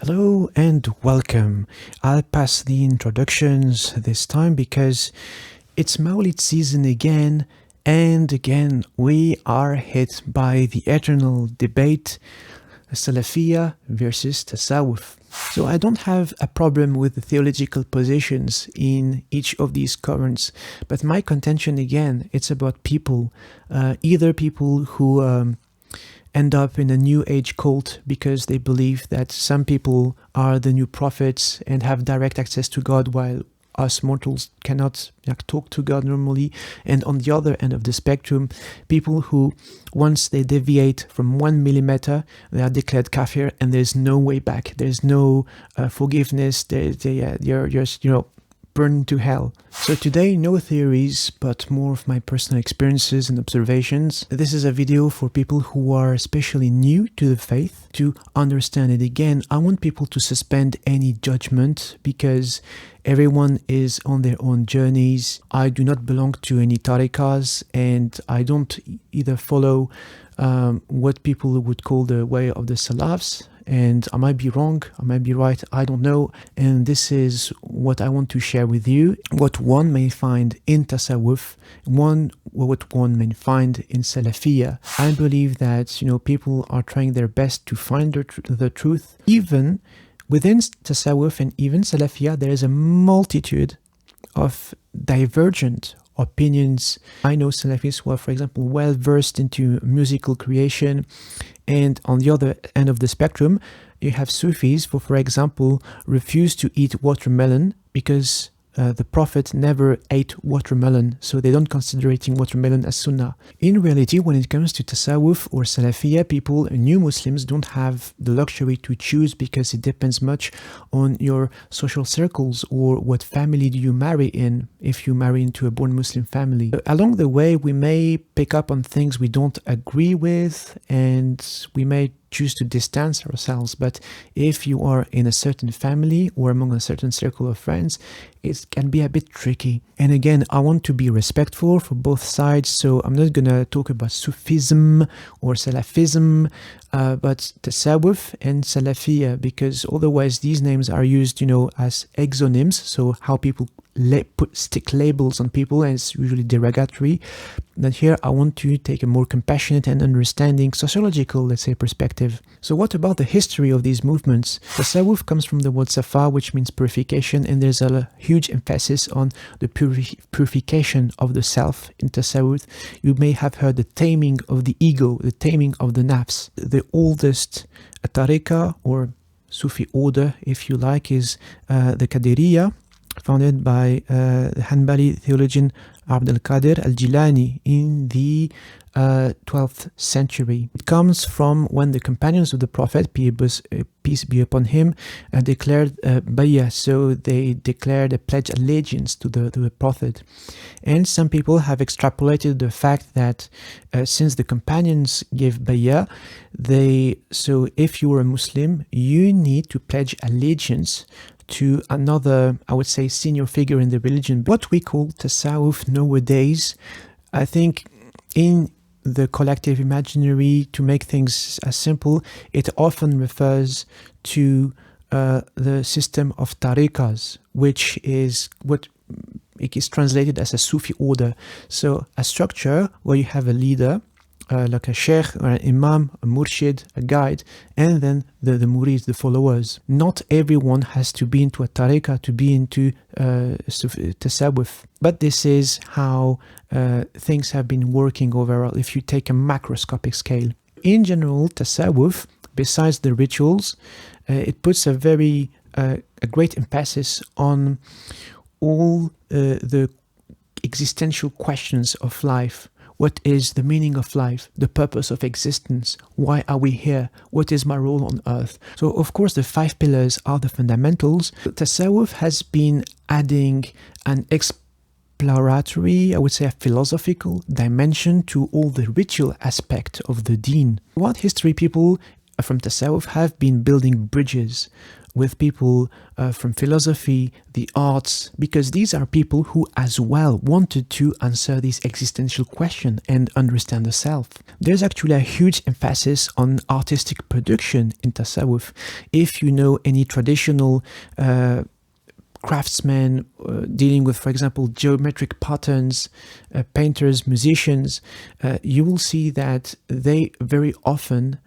Hello and welcome. I'll pass the introductions this time because it's Mawlid season again, and again we are hit by the eternal debate, Salafiyya versus Tasawwuf. So I don't have a problem with the theological positions in each of these currents, but my contention again, it's about people, either people who end up in a new age cult because they believe that some people are the new prophets and have direct access to God while us mortals cannot talk to God normally. And on the other end of the spectrum, people who, once they deviate from 1 millimeter, they are declared kafir and there's no way back. There's no forgiveness. You're just, burned to hell. So today, no theories, but more of my personal experiences and observations. This is a video for people who are especially new to the faith to understand it. Again, I want people to suspend any judgment because everyone is on their own journeys. I do not belong to any tariqas, and I don't either follow what people would call the way of the Salafs. And I might be wrong, I might be right, I don't know. And this is what I want to share with you. What one may find in Tasawwuf, what one may find in Salafiyya. I believe that, people are trying their best to find the truth. Even within Tasawwuf and even Salafiyya, there is a multitude of divergent opinions. I know Salafis who are, for example, well versed into musical creation, and on the other end of the spectrum, you have Sufis who, for example, refuse to eat watermelon because the Prophet never ate watermelon, so they don't consider eating watermelon as sunnah. In reality, when it comes to Tasawwuf or Salafiyya, people, new Muslims, don't have the luxury to choose because it depends much on your social circles or what family do you marry in, if you marry into a born Muslim family. Along the way, we may pick up on things we don't agree with, and we may choose to distance ourselves. But if you are in a certain family or among a certain circle of friends, it can be a bit tricky. And again, I want to be respectful for both sides, so I'm not gonna talk about Sufism or Salafism, but Tasawwuf and Salafiyya, because otherwise these names are used, as exonyms, so how people stick labels on people, and it's usually derogatory. But here I want to take a more compassionate and understanding sociological, let's say, perspective. So what about the history of these movements? Tasawwuf comes from the word safa, which means purification, and there's a huge emphasis on the purification of the self in Tasawwuf. You may have heard the taming of the ego, the taming of the nafs. The oldest tariqa or Sufi order, if you like, is the Qadiriyya, founded by the Hanbali theologian Abd al-Qadir al-Jilani in the 12th century. It comes from when the companions of the Prophet, peace be upon him, declared bay'ah, so they declared a pledge allegiance to the Prophet. And some people have extrapolated the fact that since the companions gave bay'ah, so if you are a Muslim, you need to pledge allegiance to another, I would say, senior figure in the religion. What we call Tasawwuf nowadays, I think in the collective imaginary, to make things as simple, it often refers to the system of tariqas, which is what it is translated as a Sufi order. So a structure where you have a leader, like a sheikh or an imam, a murshid, a guide, and then the murids, the followers. Not everyone has to be into a tariqah to be into Tasawwuf. But this is how things have been working overall if you take a macroscopic scale. In general, Tasawwuf, besides the rituals, it puts a great emphasis on all the existential questions of life. What is the meaning of life? The purpose of existence? Why are we here? What is my role on earth? So, of course, the 5 pillars are the fundamentals. Tasawwuf has been adding an exploratory, I would say a philosophical dimension to all the ritual aspect of the deen. Throughout history, people from Tasawwuf have been building bridges with people from philosophy, the arts, because these are people who as well wanted to answer this existential question and understand the self. There's actually a huge emphasis on artistic production in Tasawwuf. If you know any traditional craftsmen dealing with, for example, geometric patterns, painters, musicians, you will see that they very often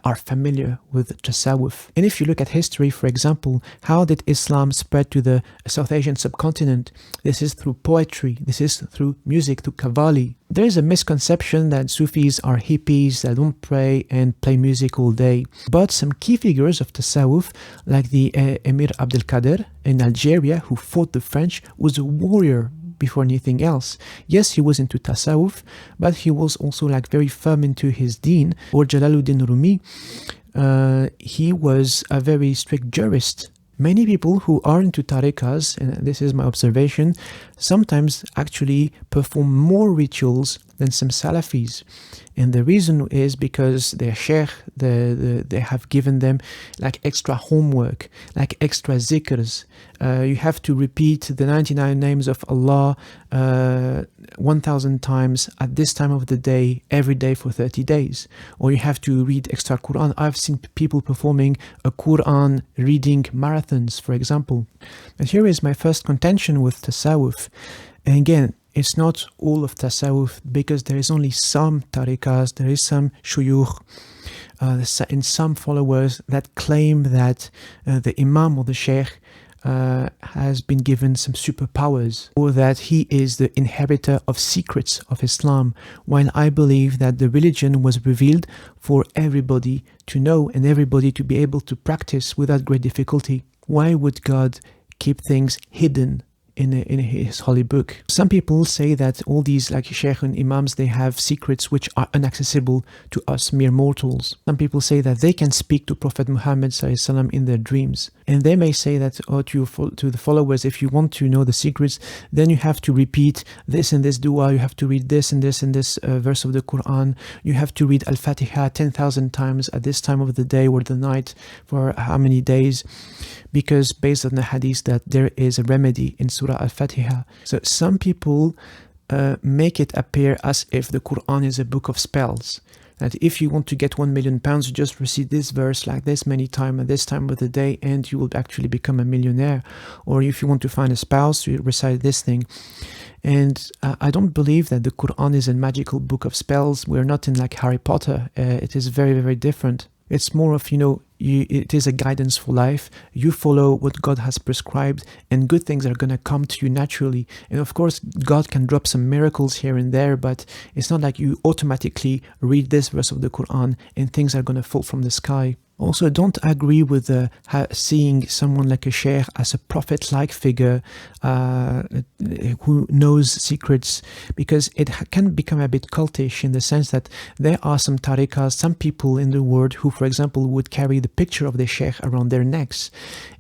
are familiar with Tasawwuf. And if you look at history, for example, how did Islam spread to the South Asian subcontinent? This is through poetry, this is through music, through Qawwali. There is a misconception that Sufis are hippies that don't pray and play music all day. But some key figures of Tasawwuf, like the Emir Abdel Kader in Algeria, who fought the French, was a warrior before anything else. Yes, he was into Tasawwuf, but he was also like very firm into his deen. Or Jalaluddin Rumi, he was a very strict jurist. Many people who are into tariqas, and this is my observation, sometimes actually perform more rituals than some Salafis. And the reason is because their sheikh, they have given them like extra homework, like extra zikrs. You have to repeat the 99 names of Allah 1,000 times at this time of the day, every day for 30 days. Or you have to read extra Quran. I've seen people performing a Quran reading marathons, for example. And here is my first contention with Tasawwuf. And again, it's not all of Tasawwuf, because there is only some tariqas, there is some shuyukh, and some followers that claim that the imam or the sheikh has been given some superpowers, or that he is the inheritor of secrets of Islam, while I believe that the religion was revealed for everybody to know and everybody to be able to practice without great difficulty. Why would God keep things hidden in his holy book? Some people say that all these like sheikh and imams, they have secrets which are inaccessible to us mere mortals. Some people say that they can speak to Prophet Muhammad ﷺ in their dreams. And they may say that to the followers, if you want to know the secrets, then you have to repeat this and this dua, you have to read this and this and this verse of the Quran, you have to read Al-Fatiha 10,000 times at this time of the day or the night for how many days, because based on the hadith that there is a remedy in Surah Al-Fatiha. So some people make it appear as if the Quran is a book of spells. That if you want to get £1 million, you just recite this verse like this many times at this time of the day, and you will actually become a millionaire. Or if you want to find a spouse, you recite this thing. And I don't believe that the Quran is a magical book of spells. We're not in like Harry Potter. It is very, very different. It's more of, it is a guidance for life. You follow what God has prescribed, and good things are going to come to you naturally. And of course, God can drop some miracles here and there, but it's not like you automatically read this verse of the Quran and things are going to fall from the sky. Also, don't agree with seeing someone like a sheikh as a prophet-like figure who knows secrets, because it can become a bit cultish in the sense that there are some tariqas, some people in the world who, for example, would carry the picture of the sheikh around their necks.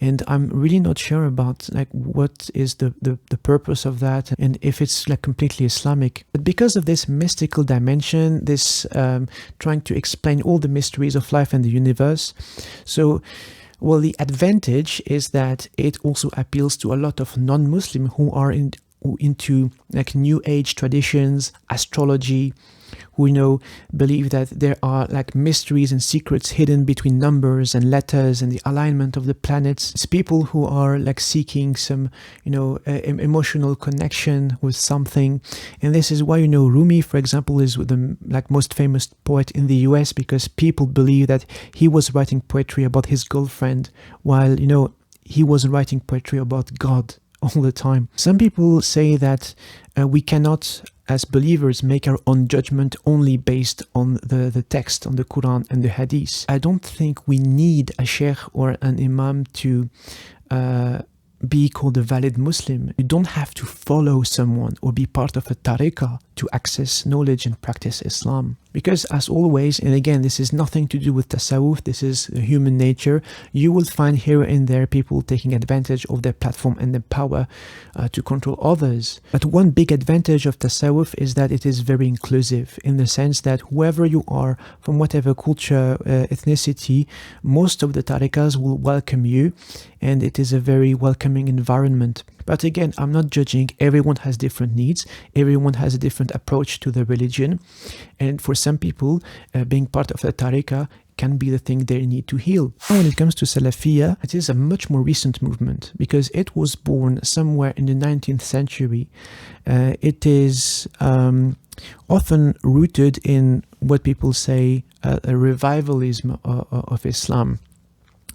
And I'm really not sure about like what is the purpose of that, and if it's like completely Islamic. But because of this mystical dimension, this trying to explain all the mysteries of life and the universe, so, well, the advantage is that it also appeals to a lot of non-Muslim who are into like New Age traditions, astrology, who believe that there are like mysteries and secrets hidden between numbers and letters and the alignment of the planets. It's people who are like seeking some emotional connection with something. And this is why Rumi, for example, is the like most famous poet in the US, because people believe that he was writing poetry about his girlfriend, while he was writing poetry about God all the time. Some people say that we cannot, as believers, make our own judgment only based on the text, on the Quran and the Hadith. I don't think we need a sheikh or an imam to be called a valid Muslim. You don't have to follow someone or be part of a tariqah to access knowledge and practice Islam. Because as always, and again, this is nothing to do with Tasawwuf, this is human nature, you will find here and there people taking advantage of their platform and their power to control others. But one big advantage of Tasawwuf is that it is very inclusive, in the sense that whoever you are, from whatever culture, ethnicity, most of the tariqas will welcome you, and it is a very welcoming environment. But again, I'm not judging. Everyone has different needs. Everyone has a different approach to the religion. And for some people, being part of a tariqah can be the thing they need to heal. When it comes to Salafiyya, it is a much more recent movement because it was born somewhere in the 19th century. It is often rooted in what people say a revivalism of Islam.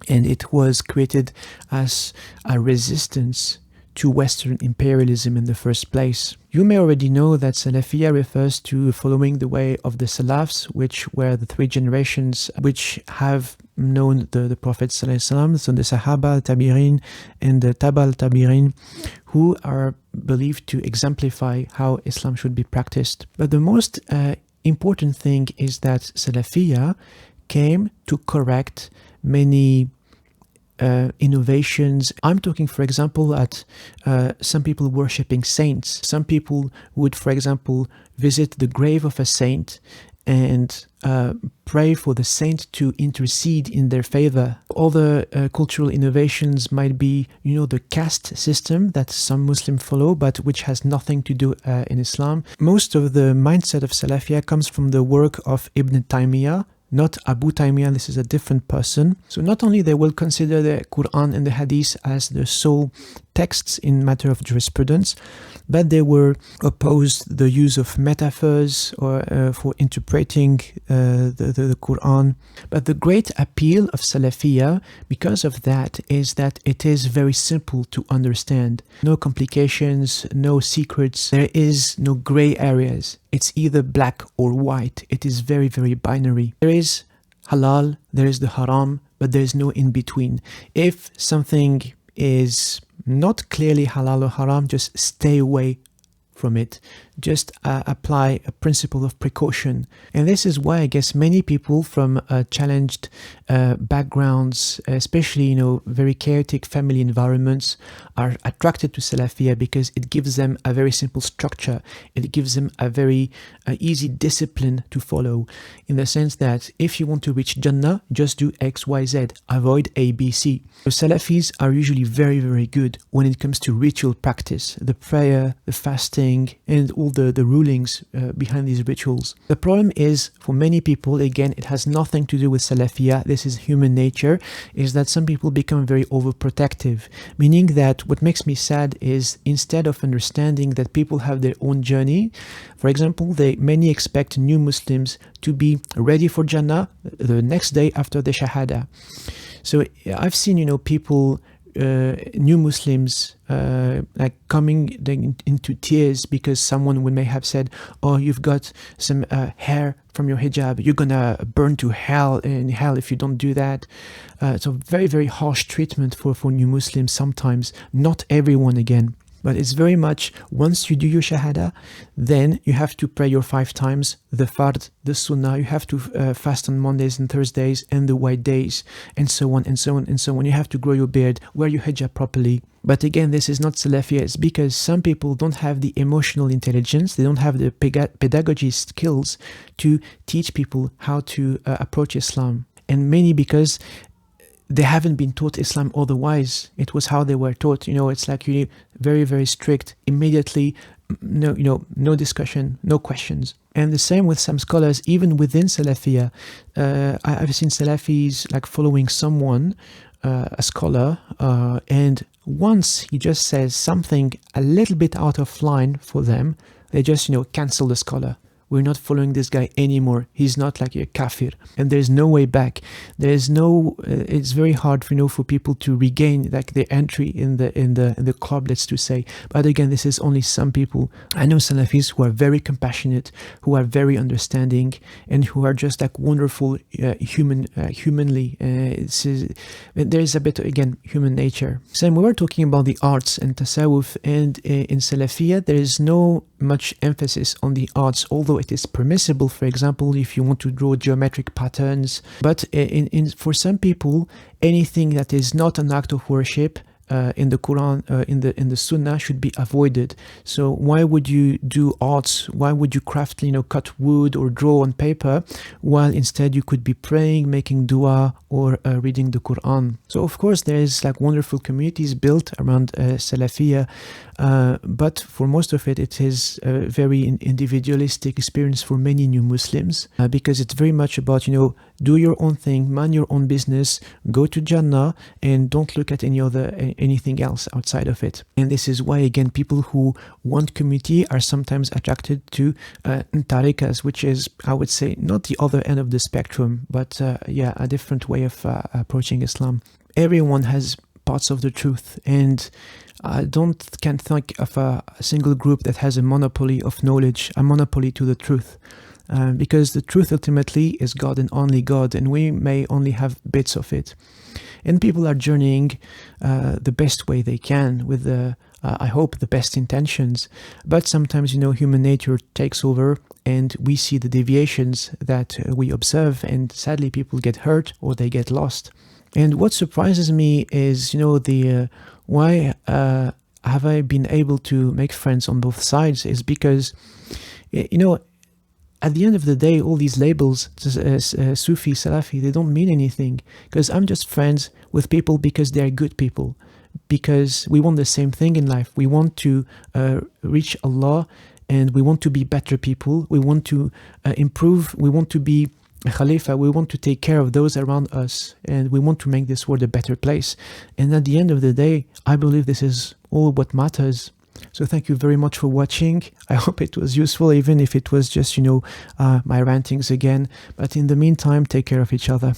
And it was created as a resistance to Western imperialism in the first place. You may already know that Salafiyya refers to following the way of the Salafs, which were the three generations which have known the Prophet ﷺ, so the Sahaba, Tabi'in, and the Tabal Tabi'in, who are believed to exemplify how Islam should be practiced. But the most important thing is that Salafiyya came to correct many innovations. I'm talking, for example, at some people worshipping saints. Some people would, for example, visit the grave of a saint and pray for the saint to intercede in their favor. Other cultural innovations might be, the caste system that some Muslims follow, but which has nothing to do in Islam. Most of the mindset of Salafiyya comes from the work of Ibn Taymiyyah, not Abu Taymiyyah. This is a different person. So not only they will consider the Quran and the Hadith as the sole texts in matter of jurisprudence, but they were opposed the use of metaphors or for interpreting the Quran. But the great appeal of Salafiyya, because of that, is that it is very simple to understand. No complications, no secrets. There is no gray areas. It's either black or white. It is very, very binary. There is halal, there is the haram, but there is no in between. If something is not clearly halal or haram, just stay away from it. Just apply a principle of precaution. And this is why I guess many people from challenged backgrounds, especially very chaotic family environments, are attracted to Salafiyya because it gives them a very simple structure. It gives them a very easy discipline to follow, in the sense that if you want to reach Jannah, just do X, Y, Z. Avoid A, B, C. So Salafis are usually very, very good when it comes to ritual practice, the prayer, the fasting, and all the rulings behind these rituals. The problem is, for many people, again, it has nothing to do with Salafiyya, this is human nature, is that some people become very overprotective, meaning that what makes me sad is, instead of understanding that people have their own journey, for example, many expect new Muslims to be ready for Jannah the next day after the Shahada. So I've seen, people, new Muslims like coming into tears because someone may have said, oh, you've got some hair from your hijab, you're gonna burn to hell in hell if you don't do that. So very, very harsh treatment for new Muslims sometimes. Not everyone, again. But it's very much, once you do your Shahada, then you have to pray your 5 times, the Fard, the Sunnah, you have to fast on Mondays and Thursdays and the white days, and so on and so on and so on. You have to grow your beard, wear your hijab properly. But again, this is not Salafiyya. It's because some people don't have the emotional intelligence, they don't have the pedagogy skills to teach people how to approach Islam. And many because they haven't been taught Islam otherwise. It was how they were taught. It's like you very, very strict, immediately, no discussion, no questions. And the same with some scholars, even within Salafiyya. I've seen Salafis like following someone, a scholar, and once he just says something a little bit out of line for them, they just, cancel the scholar. we're not following this guy anymore. He's not like a kafir, and there's no way back. There's no. It's very hard, for people to regain like their entry in the club, let's to say. But again, this is only some people. I know Salafis who are very compassionate, who are very understanding, and who are just like wonderful, humanly. There's a bit again human nature. So we were talking about the arts and Tasawwuf, and in Salafiyya there is no much emphasis on the arts, although it is permissible, for example, if you want to draw geometric patterns. But for some people, anything that is not an act of worship in the Quran, in the Sunnah, should be avoided. So why would you do arts? Why would you craft, cut wood or draw on paper, while instead you could be praying, making dua, or reading the Quran? So of course there is like wonderful communities built around Salafiyya, but for most of it, it is a very individualistic experience for many new Muslims, because it's very much about, do your own thing, mind your own business, go to Jannah, and don't look at anything else outside of it. And this is why, again, people who want community are sometimes attracted to tariqas, which is, I would say, not the other end of the spectrum, but a different way of approaching Islam. Everyone has parts of the truth, and I can't think of a single group that has a monopoly of knowledge, a monopoly to the truth. Because the truth ultimately is God and only God, and we may only have bits of it. And people are journeying the best way they can with I hope, the best intentions. But sometimes, human nature takes over, and we see the deviations that we observe, and sadly people get hurt or they get lost. And what surprises me is, why have I been able to make friends on both sides, is because, at the end of the day, all these labels, Sufi, Salafi, they don't mean anything, because I'm just friends with people because they're good people, because we want the same thing in life. We want to reach Allah, and we want to be better people. We want to improve. We want to be a Khalifa. We want to take care of those around us, and we want to make this world a better place. And at the end of the day, I believe this is all what matters. So thank you very much for watching. I hope it was useful, even if it was just, my rantings again. But in the meantime, take care of each other.